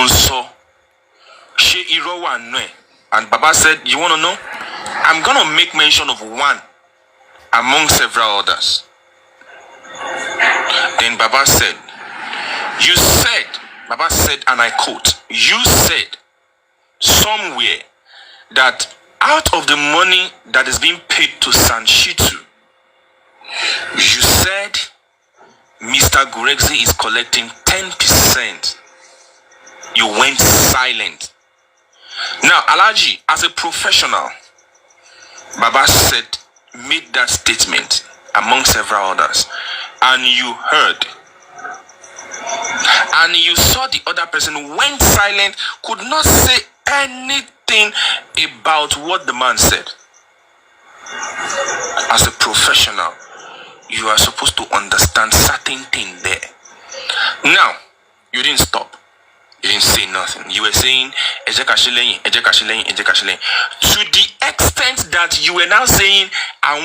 Lonso, she Irowa Nwe. And Baba said, you want to know? I'm going to make mention of one among several others. Then Baba said, Baba said, and I quote, you said somewhere that out of the money that is being paid to Sanshitu, you said Mr. Gurexi is collecting 10%. You went silent. Now, Alaji, as a professional, Baba said, made that statement among several others, and you heard, and you saw the other person went silent, could not say anything about what the man said. As a professional, you are supposed to understand certain things there. Now, you didn't stop. You didn't say nothing. You were saying, to the extent that you were now saying, I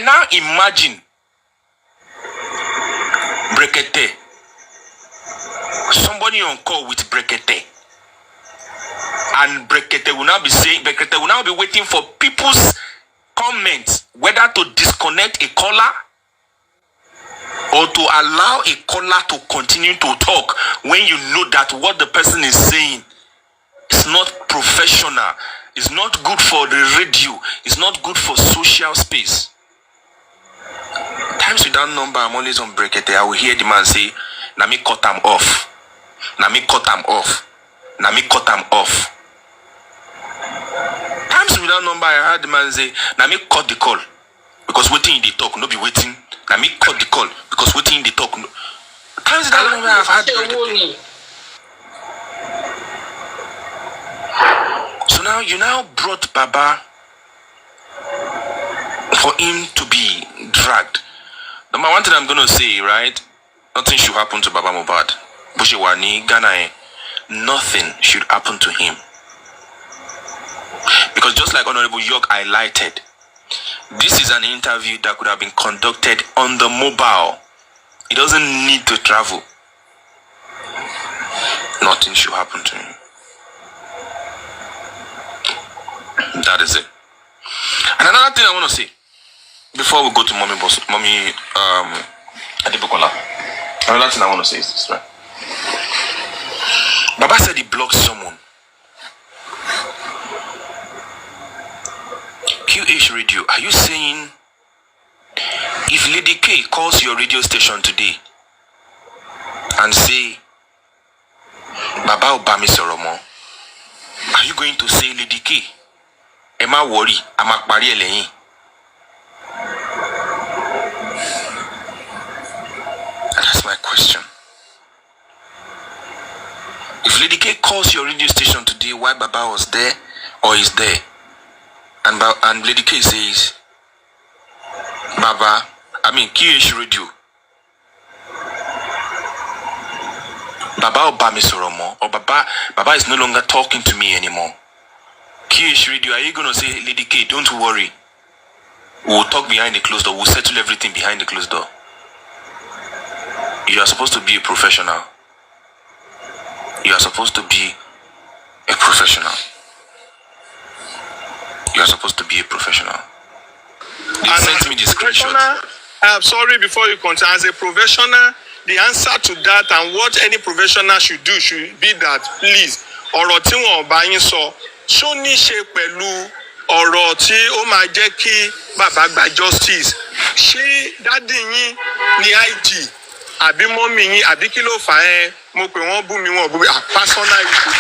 now imagine Brekete, somebody on call with Brekete, and Brekete will now be waiting for people's comments whether to disconnect a caller or to allow a caller to continue to talk when you know that what the person is saying is not professional, is not good for the radio, is not good for social space. Times with that number, I'm always on Brekete. I will hear the man say, na me cut them off. Na me cut them off. Na me cut them off. Times with that number, I heard the man say, na me cut the call. Because waiting in the talk, no be waiting. Na me cut the call. Because waiting in the talk. No. Times with that number, I've had Brekete. So now, you now brought Baba for him to be dragged. Number one thing I'm going to say, right? Nothing should happen to Baba Mohbad. Bushewani, Ghana, nothing should happen to him. Because just like Honorable York highlighted, this is an interview that could have been conducted on the mobile. He doesn't need to travel. Nothing should happen to him. That is it. And another thing I want to say before we go to Mommy Adibukola. Another thing I want to say is this, right? Baba said he blocked someone. QH Radio, are you saying if Lady K calls your radio station today and say Baba Obami Soromo, are you going to say Lady K, Emma worry, I'm a pari? That's my question. If Lady K calls your radio station today, why Baba was there or is there, and Lady K says, QH Radio, Baba Obami Soromo, or Baba is no longer talking to me anymore. QH Radio, are you going to say, Lady K, don't worry, we'll talk behind the closed door, we'll settle everything behind the closed door? You are supposed to be a professional. You are supposed to be a professional. You are supposed to be a professional. They sent me the screenshot. I'm sorry, before you continue, as a professional, the answer to that and what any professional should do should be that, please, ọ̀rọ̀ tí wọ́n bá yín sọ, ṣó ní ṣe pẹ̀lú ọ̀rọ̀ tí ó máa jẹ́ kí bàbá gba justice. Ṣé dádì yín ni IG àbí mọ́mì yín àbí kí ló fà ẹ́? Mo pè wọ́n bú mi, wọ́n bú mi. Personal issue.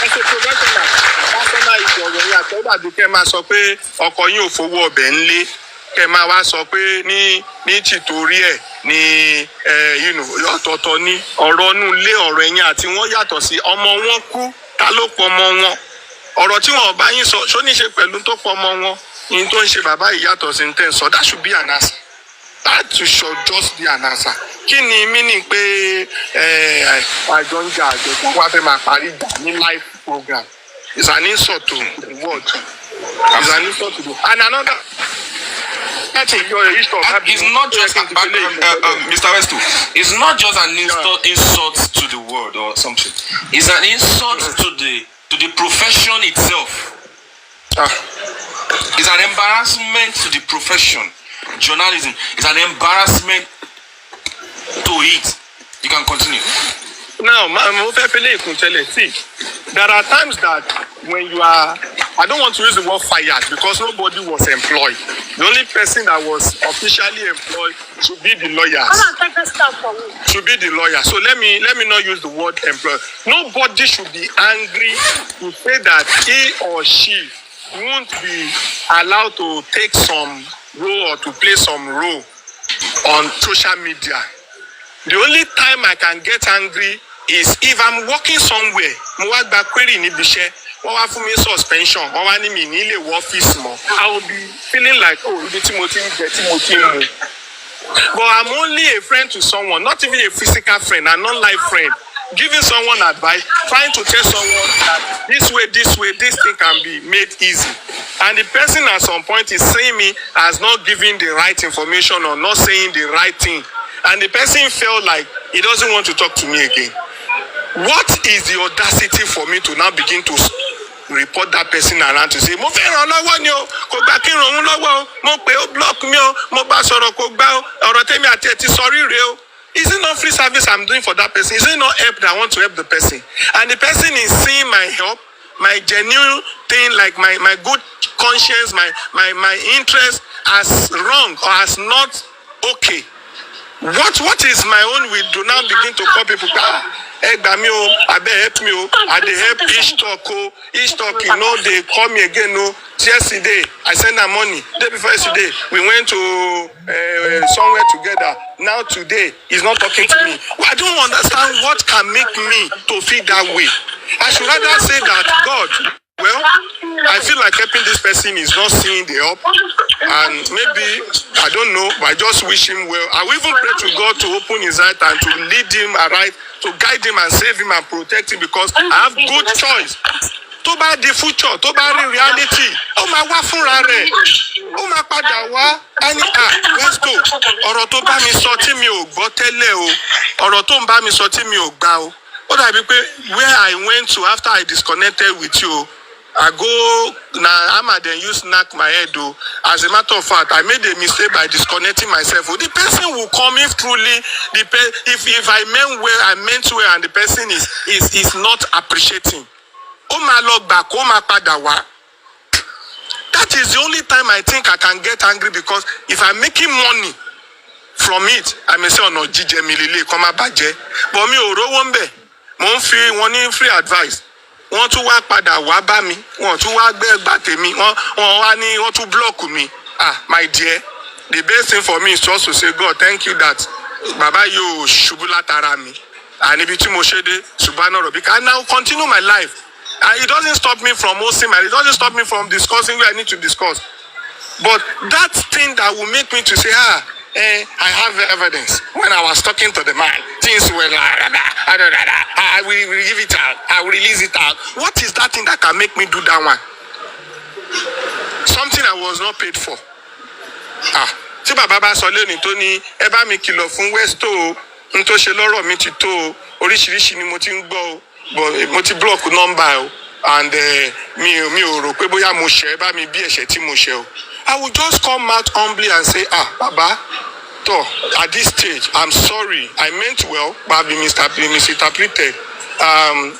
As a professional, personal issue ọ̀rọ̀ yẹn àtọ́dàbí kẹ́ máa sọ pé ọkọ yín ò fowó ọbẹ̀ ńlé. Kẹ́ máa wá sọ pé ní tìtorí ẹ̀ ni ọ̀tọ̀ọ̀tọ̀ ni ọ̀rọ̀ inú ilé ọ̀rọ̀ ẹ̀yìn àti wọ́n yàtọ̀ sí ọmọ wọn kú ta ló pọ̀ ọmọ wọn. Ọ̀rọ̀ tí wọ́n bá yín sọ ṣó ní ṣe pẹ̀lú tó pọ̀ ọmọ wọn. Yín tó ń ṣe bàbá yìí yàtọ̀ sí ní tẹ́ ń sọ. That should be an answer. That should just be an answer. Kí ni meaning pé àjọ ń jà àjọ tó wá fẹ́ máa parí ìjà ní live program? It's an insult to the word. It's an insult to the. And another. It's not just Mr. Westu. It's not just an insult to the word or something. It's an insult to the profession itself. It's an embarrassment to the profession. Journalism is an embarrassment to it. You can continue. Now, see, there are times that when you are, I don't want to use the word fired because nobody was employed. The only person that was officially employed should be the lawyers. Should be the lawyer. So let me not use the word employed. Nobody should be angry to say that he or she won't be allowed to take some role or to play some role on social media. The only time I can get angry is if I'm working somewhere. Suspension. I will be feeling like, but I'm only a friend to someone, not even a physical friend, a non-life friend. Giving someone advice, trying to tell someone that this way, this thing can be made easy. And the person at some point is saying me as not giving the right information or not saying the right thing. And the person felt like he doesn't want to talk to me again. What is the audacity for me to now begin to report that person around to say, block me, is it not free service I'm doing for that person? Is it not help that I want to help the person? And the person is seeing my help, my genuine thing, like my good conscience, my interest as wrong or as not okay. What is my own will do now begin to call people, I help me, I help each talk, they call me again, yesterday, I sent them money. Day before yesterday, we went to somewhere together. Now today, he's not talking to me. Well, I don't understand what can make me to feel that way. I should rather say that, God, well, I feel like helping this person is not seeing the help. And maybe, I don't know, but I just wish him well. I will even pray to God to open his heart and to lead him aright, to guide him and save him and protect him because I have good choice. Tó bá di future, tó bá rí reality, ó máa wá fúnra rẹ̀, ó máa padà wá, á ní let's go. Ọ̀rọ̀ tó bá mi sọ tí mi ò gbọ́ tẹ́lẹ̀ o, ọ̀rọ̀ tó ń bá mi sọ tí mi ò gbà o. Ó dàbí pé where I went to after I disconnected with you, I go now. I'ma then use knock my head though. As a matter of fact, I made a mistake by disconnecting myself. The person will come if truly if I meant well, I meant well, and the person is not appreciating. That is the only time I think I can get angry because if I'm making money from it, I may say, "Oh no, Jije milile koma baje." But me ò rówó ńbẹ̀, mo ń fi wọ́n ní free advice. Wọ́n tún wá padà wá bá mi, wọ́n tún wá gbé ẹgbà tèmi, wọ́n tún block me. My dear, the best thing for me is just to say, God, thank you that Baba you ṣubú látara mi. And ibi tí mo ṣe dé, Subhana Rabbika, and now continue my life. And it doesn't stop me from hosting, it doesn't stop me from discussing where I need to discuss. But that thing that will make me to say, I have evidence. When I was talking to the man, things were like, I will give it out, I will release it out. What is that thing that can make me do that one? Something I was not paid for. Tí bàbá bá sọ lónìí tó ní ẹ bá mi kìlọ̀ fún Westo o, n tó ṣe lọ́rọ̀ mi ti tó o, oríṣiríṣi ni mo ti ń gbọ́ o, but mo ti block number o, and mi ò rò pé bóyá mo ṣẹ̀ bá mi bí ẹ̀ṣẹ̀ tí mo ṣẹ̀ o. I will just come out humbly and say, Baba, at this stage, I'm sorry. I meant well, but I've been misinterpreted.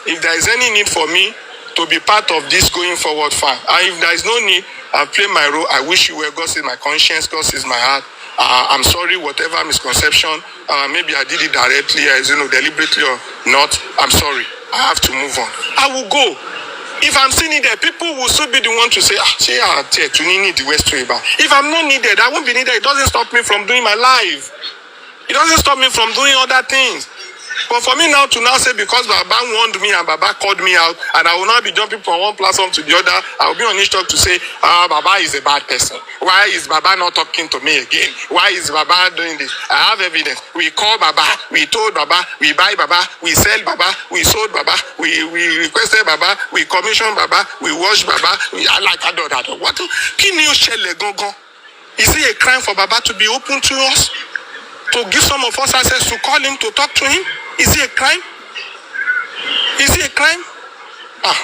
If there is any need for me to be part of this going forward, fine. And if there is no need, I'll play my role. I wish you well. God sees my conscience. God sees my heart. I'm sorry, whatever misconception. Maybe I did it directly, deliberately or not. I'm sorry. I have to move on. I will go. If I'm still needed, people will still be the one to say, need the West River. If I'm not needed, I won't be needed. It doesn't stop me from doing my life. It doesn't stop me from doing other things. But for me now to say because Baba warned me and Baba called me out and I will not be jumping from one platform to the other, I will be on each talk to say, Baba is a bad person. Why is Baba not talking to me again? Why is Baba doing this? I have evidence. We call Baba, we told Baba, we buy Baba, we sell Baba, we sold Baba, we requested Baba, we commissioned Baba, we washed Baba, we like that. What? Can you share gongon? Is it a crime for Baba to be open to us? To give some of us access to call him, to talk to him? Is it a crime? Is it a crime? I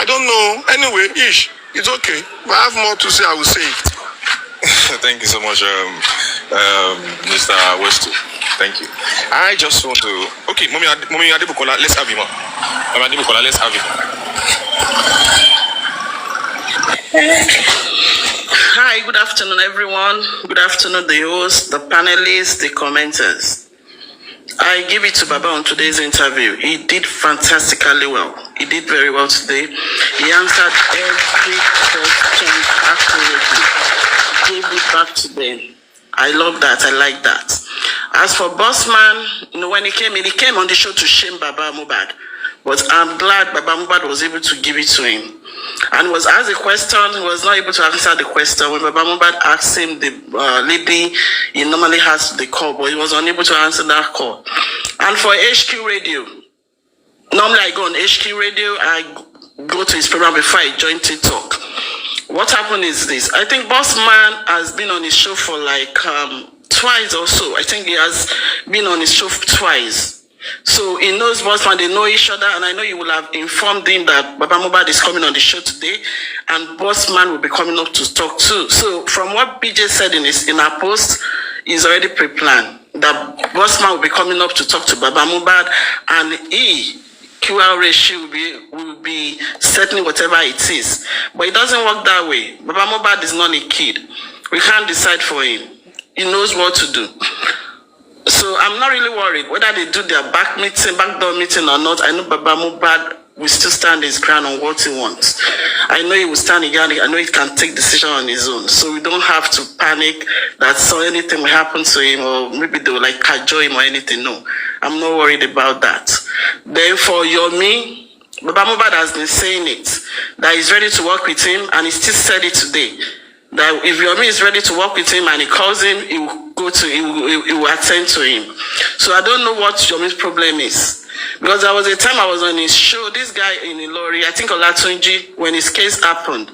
don't know. Anyway, it's okay. If I have more to say, I will say it. Thank you so much, Mr. Westu. Thank you. I just want to... Okay, Mommy Adebukola, let's have him on. Mommy Adebukola, let's have him on. Hi, good afternoon, everyone. Good afternoon, the hosts, the panelists, the commenters. I give it to Baba on today's interview. He did fantastically well. He did very well today. He answered every question accurately. Gave it back to them. I love that. I like that. As for Bossman, when he came on the show to shame Baba Mohbad. But I'm glad Baba Mohbad was able to give it to him. And was asked a question, he was not able to answer the question. When Baba Mohbad asked him, the lady he normally has the call, but he was unable to answer that call. And for HQ Radio, normally I go on HQ Radio, I go to his program before I join TikTok. What happened is this. I think Bossman has been on his show for like twice or so. I think he has been on his show twice. So he knows Bossman, they know each other, and I know you will have informed him that Baba Mohbad is coming on the show today, and Bossman will be coming up to talk too. So from what BJ said in our post, he's already pre-planned that Bossman will be coming up to talk to Baba Mohbad, and QR ratio will be settling whatever it is. But it doesn't work that way. Baba Mohbad is not a kid. We can't decide for him. He knows what to do. So I'm not really worried whether they do their backdoor meeting or not. I know Baba Mohbad will still stand his ground on what he wants. I know he will stand again. I know he can take decision on his own. So we don't have to panic that anything will happen to him, or maybe they will like cajole him or anything. No, I'm not worried about that. Then for Yomi, Baba Mohbad has been saying it, that he's ready to work with him, and he still said it today. That if Yomi is ready to work with him and he calls him, he will attend to him. So I don't know what Yomi's problem is. Because there was a time I was on his show, this guy in Ilori, I think Olatunji, when his case happened,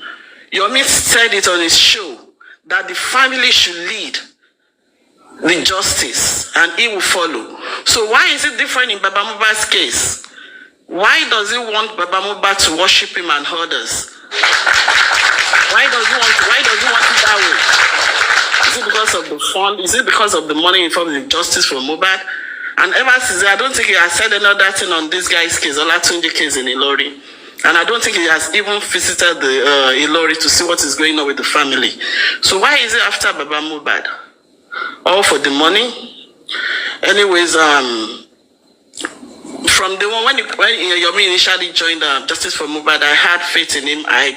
Yomi said it on his show that the family should lead the justice and he will follow. So why is it different in Baba Mohbad's case? Why does he want Baba Mohbad to worship him and others? Why does he want it that way? Is it because of the fund? Is it because of the money involved in justice for Mohbad? And ever since, I don't think he has said another thing on this guy's case, Olatunji case in Ilori. And I don't think he has even visited the Ilori to see what is going on with the family. So why is it after Baba Mohbad? All for the money? Anyways, from the one when Yomi initially joined Justice for Mohbad, I had faith in him. I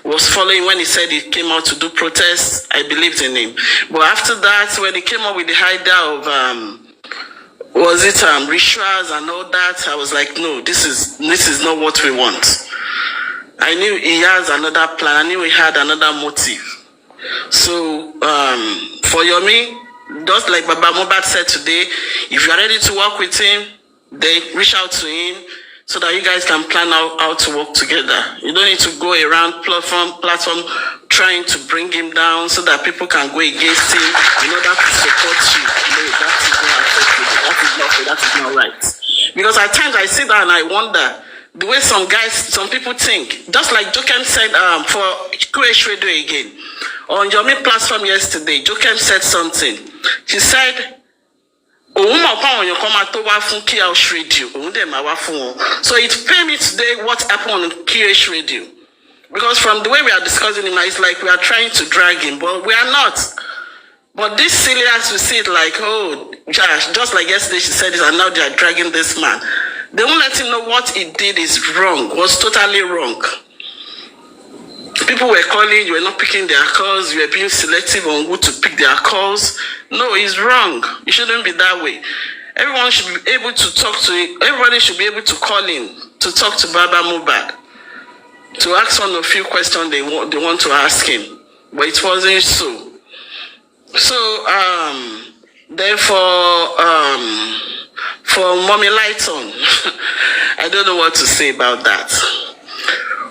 was following when he said he came out to do protests. I believed in him. But after that, when he came up with the idea of rituals and all that, I was like, no, this is not what we want. I knew he has another plan. I knew he had another motive. So for Yomi, just like Baba Mohbad said today, if you are ready to work with him, they reach out to him so that you guys can plan out how to work together. You don't need to go around platform trying to bring him down so that people can go against him in order to support you. No, that is not acceptable. That is not right. Because at times I sit down and I wonder the way some people think. Just like Jokem said for QH Radio again. On your main platform yesterday, Jokem said something. She said, so it paid me today what happened on QH Radio. Because from the way we are discussing him, it's like we are trying to drag him, but we are not. But this silly ass, we see it like, oh, just like yesterday she said this, and now they are dragging this man. They won't let him know what he did is wrong, was totally wrong. People were calling, you were not picking their calls, you were being selective on who to pick their calls. No, it's wrong. It shouldn't be that way. Everyone should be able to talk to him. Everybody should be able to call in to talk to Baba Mohbad, to ask one of few questions they want to ask him. But it wasn't so. So, therefore, for Mommy Lighton, I don't know what to say about that.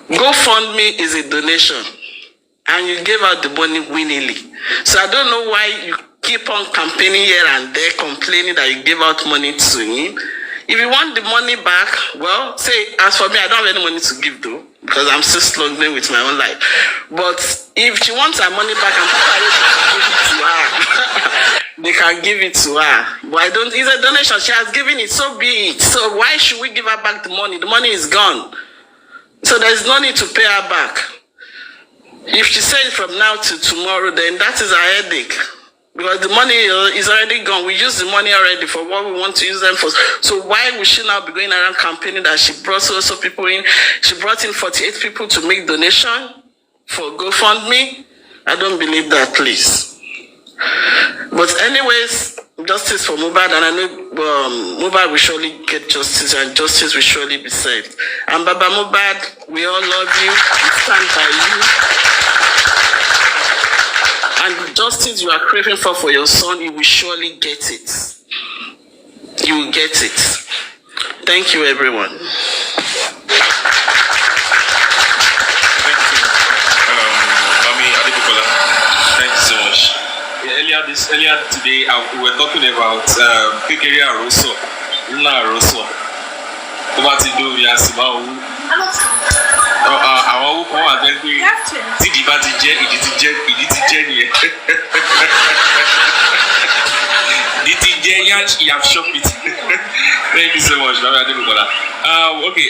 GoFundMe is a donation. and you gave out the money willingly. So I don't know why you keep on campaigning here and there, complaining that you gave out money to him. If you want the money back, well, say, as for me, I don't have any money to give though, because I'm still struggling with my own life. But if she wants her money back and people are able to give it to her, they can give it to her. But I don't, it's a donation. She has given it, so be it. So why should we give her back the money? The money is gone. So there's no need to pay her back. If she says from now to tomorrow, then that is her headache. Because the money is already gone. We use the money already for what we want to use them for. So why would she now be going around campaigning that she brought so people in? She brought in 48 people to make donation for GoFundMe. I don't believe that, please. But anyways, justice for Mohbad, and I know Mohbad will surely get justice, and justice will surely be served. And Baba Mohbad, we all love you. We stand by you. And the justice you are craving for your son, you will surely get it. You will get it. Thank you, everyone. Thank you so much. Earlier today, we were talking about Keeler Aroso. Àwọn owó kan wà bẹ́ẹ̀ pé tí ìdí bá ti jẹ́ ìdí ti jẹ́ nìyẹn. Ìdí ti jẹ́ you have shop it. Thank you so much, Baba Adebukola. Okay,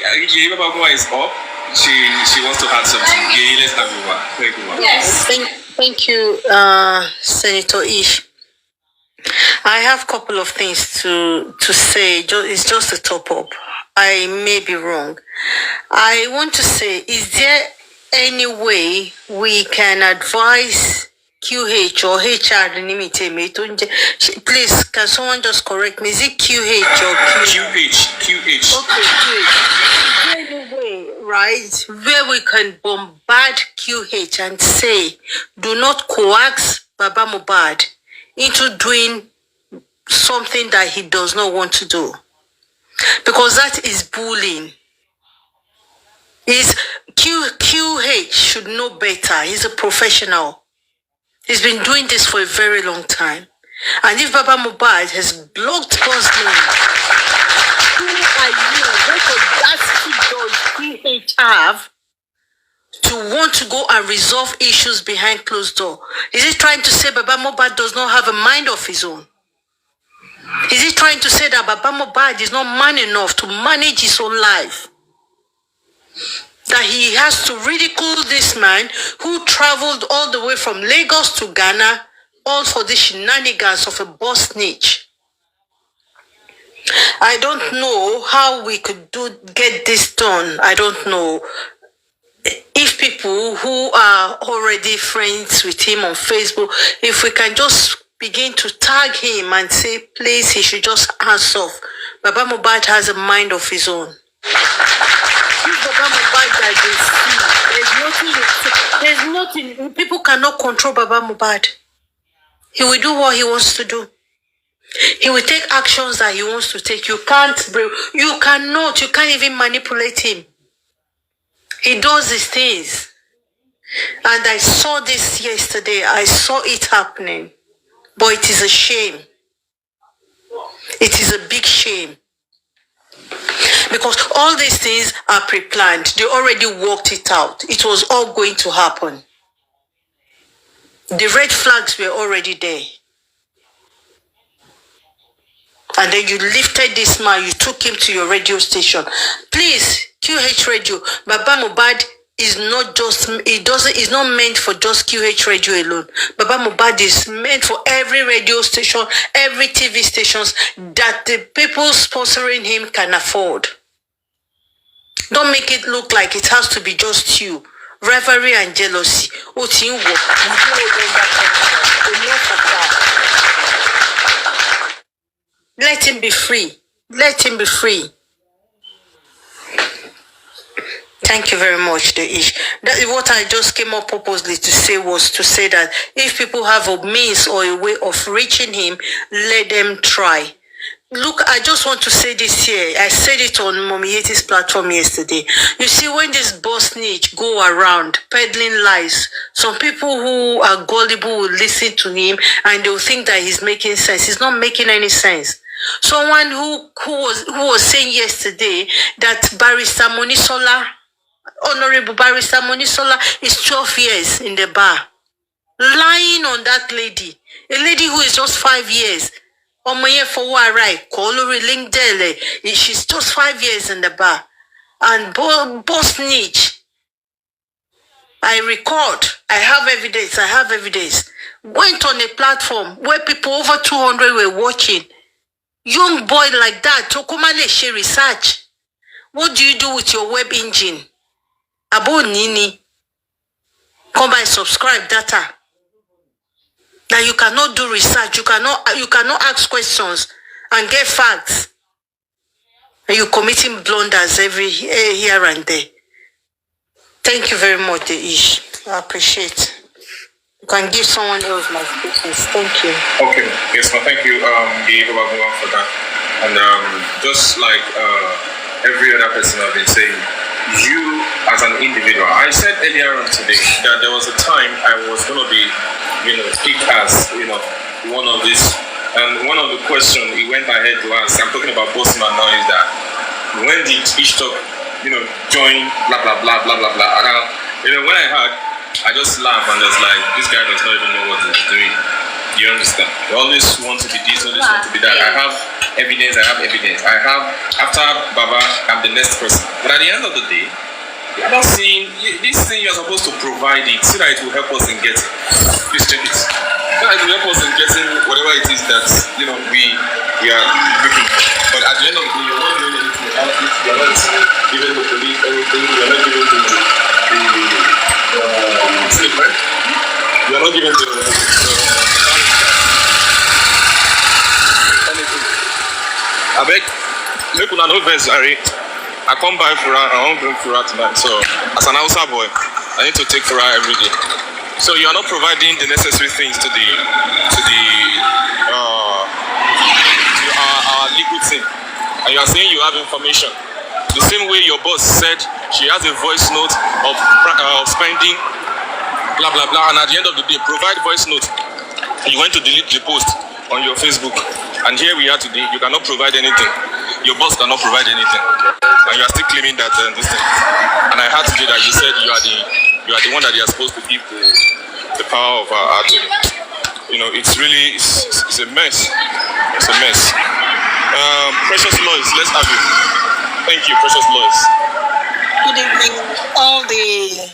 Baba Adebukola is up. She wants to add something. Okay, let's have over. Thank you, Baba. Yes. Thank you, Senator Ish. I have a couple of things to say. It's just a top up. I may be wrong. I want to say, is there any way we can advise QH or HR? Please, can someone just correct me? Is it QH or QH? QH. Okay, QH. Is there any way, right, where we can bombard QH and say, do not coax Baba Mohbad into doing something that he does not want to do? Because that is bullying. QH should know better. He's a professional. He's been doing this for a very long time. And if Baba Mohbad has blocked God's name, who are you? What audacity does QH have to want to go and resolve issues behind closed door? Is he trying to say Baba Mohbad does not have a mind of his own? Is he trying to say that Baba Mohbad is not man enough to manage his own life? That he has to ridicule this man who traveled all the way from Lagos to Ghana, all for the shenanigans of a boss snitch? I don't know how we could get this done. I don't know. If people who are already friends with him on Facebook, if we can just begin to tag him and say, please, he should just hands off. Baba Mohbad has a mind of his own. If Baba Mohbad that they see, there's nothing, people cannot control Baba Mohbad. He will do what he wants to do. He will take actions that he wants to take. You can't even manipulate him. He does these things. And I saw this yesterday. I saw it happening. But it is a shame. It is a big shame. Because all these things are pre-planned. They already worked it out. It was all going to happen. The red flags were already there. And then you lifted this man, you took him to your radio station. Please, QH Radio, Baba Mohbad is not just, it's not meant for just QH Radio alone. Baba Mohbad is meant for every radio station, every TV stations that the people sponsoring him can afford. Don't make it look like it has to be just you. Rivalry and jealousy. Let him be free. Let him be free. Thank you very much, Deish. That is what I just came up purposely to say, was to say that if people have a means or a way of reaching him, let them try. Look, I just want to say this here. I said it on Mommy Yeti's platform yesterday. You see, when this boss snitch go around peddling lies, some people who are gullible will listen to him and they'll think that he's making sense. He's not making any sense. Someone who was saying yesterday that Barrister Monisola, Honorable Barrister Monisola, is 12 years in the bar, lying on that lady, a lady who is just 5 years. She's just 5 years in the bar. And boss snitch, I record, I have evidence, went on a platform where people over 200 were watching. Young boy like that, Tokomale share research. What do you do with your web engine? Abo Nini, come by subscribe data. That you cannot do research, you cannot ask questions and get facts. And you're committing blunders every here and there. Thank you very much, Deish. I appreciate. You can give someone else my questions. Thank you. Okay, yes, well, thank you, Gabe, for that. And just like every other person I've been saying, you as an individual, I said earlier on today that there was a time I was going to be, picked as, one of these. And one of the questions he went ahead to ask, I'm talking about Bossman now, is that when did Ishtok, join, blah, blah, blah, blah, blah, blah. And when I heard, I just laughed and just like, this guy does not even know what he's doing. You understand? You always want to be this, always want to be that. I have evidence. After Baba, I'm the next person. But at the end of the day, you're not seeing this thing you're supposed to provide it so that it will help us in getting. Please check it. So that it will help us in getting whatever it is that we are looking for. But at the end of the day, you're not doing anything about it. You're not giving the police anything. You're not giving the you're not giving the I beg, make una no vex, Harry. I come by Fura, I won't bring Fura tonight. So, as an Hausa boy, I need to take Fura every day. So you are not providing the necessary things to our legal team, and you are saying you have information. The same way your boss said she has a voice note of spending, blah blah blah, and at the end of the day, provide voice note. You went to delete the post on your Facebook, and here we are today. You cannot provide anything. Your boss cannot provide anything, and you are still claiming that this thing. And I heard today that you said you are the one that you are supposed to give the power of our attorney. It's really it's a mess. It's a mess. Precious Lois, let's have you. Thank you, Precious Lois. Good evening, all the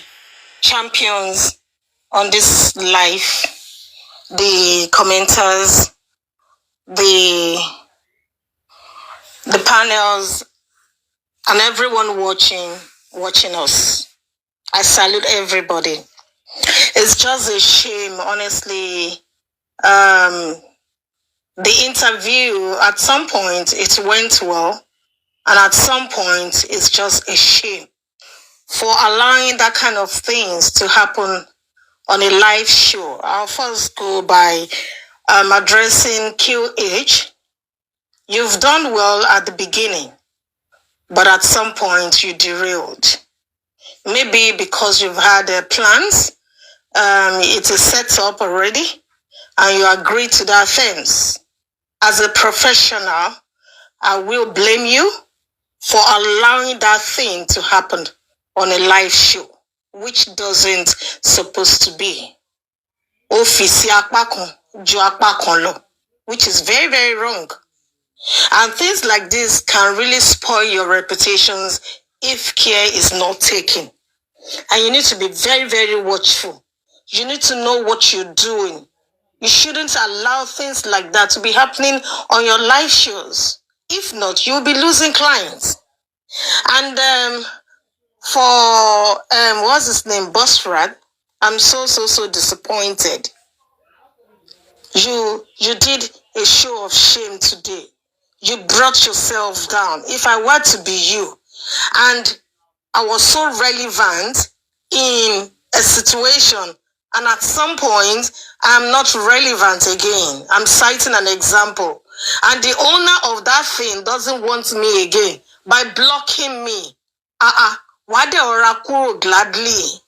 champions on this live, the commenters, the panels, and everyone watching us. I salute everybody. It's just a shame, honestly. The interview, at some point, it went well, and at some point, it's just a shame for allowing that kind of things to happen on a live show. I'll first go by addressing QH. You've done well at the beginning, but at some point you derailed. Maybe because you've had plans, it is set up already, and you agree to that things. As a professional, I will blame you for allowing that thing to happen on a live show, which doesn't supposed to be. Which is very, very wrong. And things like this can really spoil your reputations if care is not taken. And you need to be very, very watchful. You need to know what you're doing. You shouldn't allow things like that to be happening on your live shows. If not, you'll be losing clients. And for, what's his name, Busrad, I'm so disappointed. You did a show of shame today. You brought yourself down. If I were to be you, and I was so relevant in a situation, and at some point, I'm not relevant again. I'm citing an example. and the owner of that thing doesn't want me again by blocking me, why de ora kúrò gladly,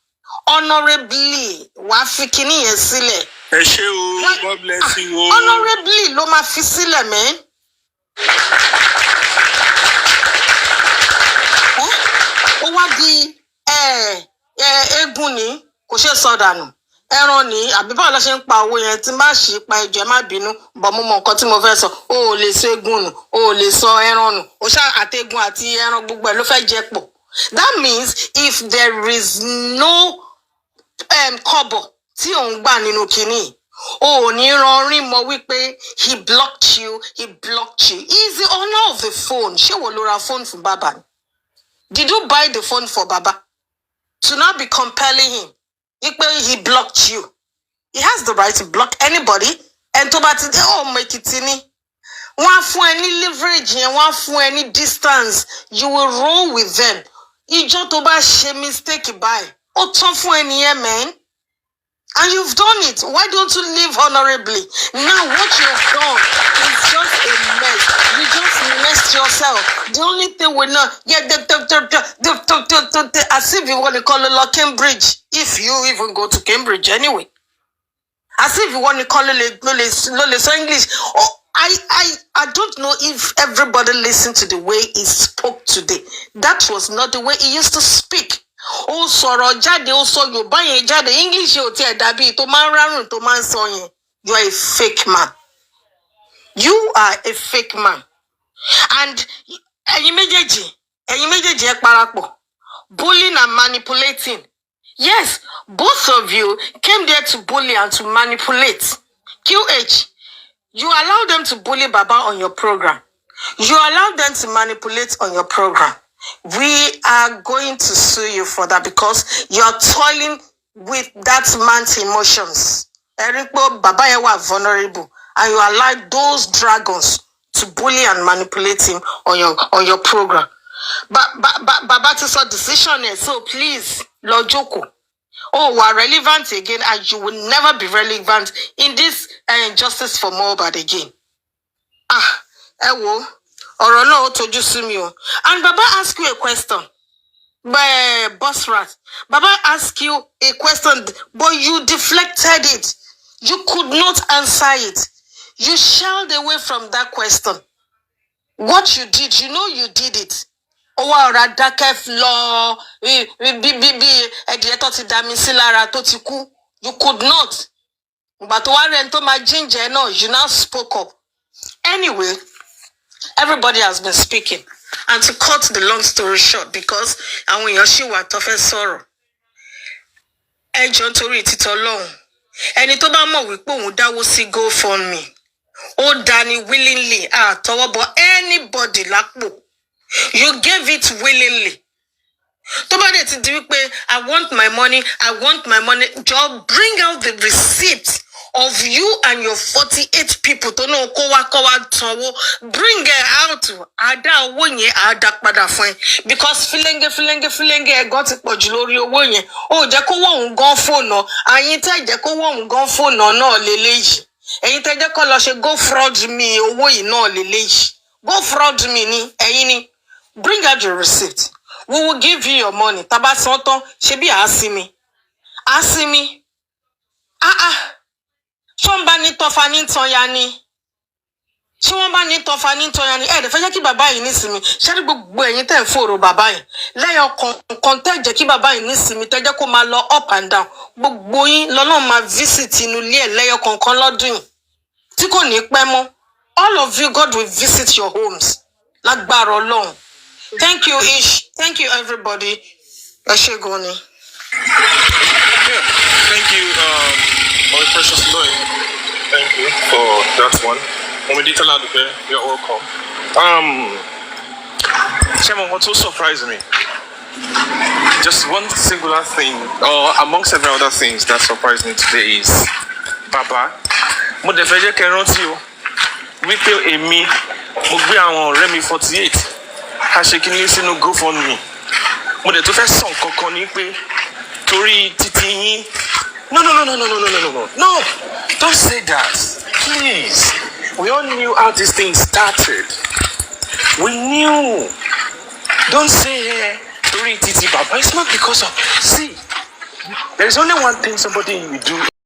honorably, wá fi kíní yẹn sílẹ̀. Ẹ ṣé o, God bless you o. Honorably ló máa fi sílẹ̀, man. Ó wá di eégún ni kò ṣe sọ dànù. Ẹran ni àbí báwo la ṣe ń pa owó yẹn tí n bá ṣì pa ẹjọ́ má bínú bọ̀ mo mọ nǹkan tí mo fẹ́ sọ. O ò lè sọ eégún nù, o ò lè sọ ẹran nù. O ṣá àtẹ̀gùn àti ẹran gbogbo ẹ̀ ló fẹ́ jẹ pọ̀. That means if there is no kọ́bọ̀ tí ò ń gbà nínú kinní, o ò ní ranrin mọ́ wípé he blocked you. He is the owner of the phone. Ṣé wo ló ra phone fún bàbá ni? Did you buy the phone for Baba? To not be compelling him. He blocked you. He has the right to block anybody. And to bat make it in. One for any leverage and one for any distance, you will roll with them. You just over shame mistake by. Oh, tough for any man. And you've done it. Why don't you live honorably? Now what you've done is just a mess. You just messed yourself. The only thing we're not as if you want to call it like Cambridge. If you even go to Cambridge anyway. As if you want to call it so English. Oh, I don't know if everybody listened to the way he spoke today. That was not the way he used to speak. Ó sọ̀rọ̀ jáde, ó sọ Yorùbá yẹn jáde, English yóò tiẹ̀ dàbí tó máa ń rárùn tó máa ń sọ yẹn. You are a fake man. You are a fake man. And ẹ̀yin méjèèjì ẹ parapọ̀. Bullying and manipulating. Yes, both of you came there to bully and to manipulate. QH, you allow them to bully Baba on your program. You allow them to manipulate on your program. We are going to sue you for that because you are toiling with that man's emotions. Erikpo Baba Ewa vulnerable, and you allow those dragons to bully and manipulate him on your program. But Baba to saw decision, so please, Lord Joko. Oh, we are relevant again, and you will never be relevant in this justice for Mohbad again. Ewo. Or no, told you Sumio. And Baba ask you a question. Boss Rat. Baba asked you a question, but you deflected it. You could not answer it. You shied away from that question. What you did, you know you did it. Oh, law. You could not. But you now spoke up. Anyway, everybody has been speaking. And to cut the long story short, because and when Yoshiwa tofe sorrow, John Tori tito long. Ẹni tó bá mọ̀ wípé òun dáwó sí GoFundMe. Ó dání willingly. Tọwọ́ bọ anybody lápò. You gave it willingly. Tó bá dẹ̀ ti di wípé I want my money. Just bring out the receipt of you and your 48 people to know kowa towo. Bring it out. Ada owó yẹn ada padà fún ẹ. Because filenge got it pọ̀jù lórí owó yẹn. Ó jẹ́ kó wọ́n gan phone no. Àyìn tẹ́ jẹ́ kó wọ́n gan phone no leleyi. Ẹ̀yin tẹ́ jẹ́ kó lọ ṣe go fraud me owó yìí náà leleyi. Go fraud me ni ẹ̀yin ni. Bring out your receipt. We will give you your money. Taba santon ṣebí asimi. Ṣọ́n bá ní tọ́fà ní tọ́ya ni. Ṣé wọ́n bá ní tọ́fà ní tọ́ya ni? Ẹ̀ẹ́dẹ̀ fẹ́ jẹ́ kí bàbá yìí nísinmi. Ṣé rí gbogbo ẹ̀yin tẹ́ ń fòrò bàbá yìí? Lẹ́yọ̀ kọ̀ọ̀kan tẹ́ jẹ́ kí bàbá yìí nísinmi tẹ́ jẹ́ kó máa lọ up and down. Gbogbo yín lọ́nà máa visit inú ilé ẹ̀ lẹ́yọ̀ kọ̀ọ̀kan lọ́dún yìí. Tí kò ní pẹ́ mọ́. All of you, God will visit your homes. Lágbára Ọlọ́run. Thank you, Ish. Thank you, everybody. Ẹ ṣé gan ni. Thank you, my precious Lord. Thank you for that one. You're welcome. Chairman, what so surprised me? Just one singular thing, or among several other things that surprised me today is Baba. Mo de fẹ́ jẹ́ kẹ́ rántí o. Wípé èmi mo gbé àwọn ọ̀rẹ́ mi 48. A ṣe kíní sínú GoFundMe. Mo de tó fẹ́ sọ nǹkankan ní pé torí títí yín. No, don't say that. Please. We all knew how this thing started. We knew. Don't say, Titi Baba. It's not because of. See, there's only one thing somebody will do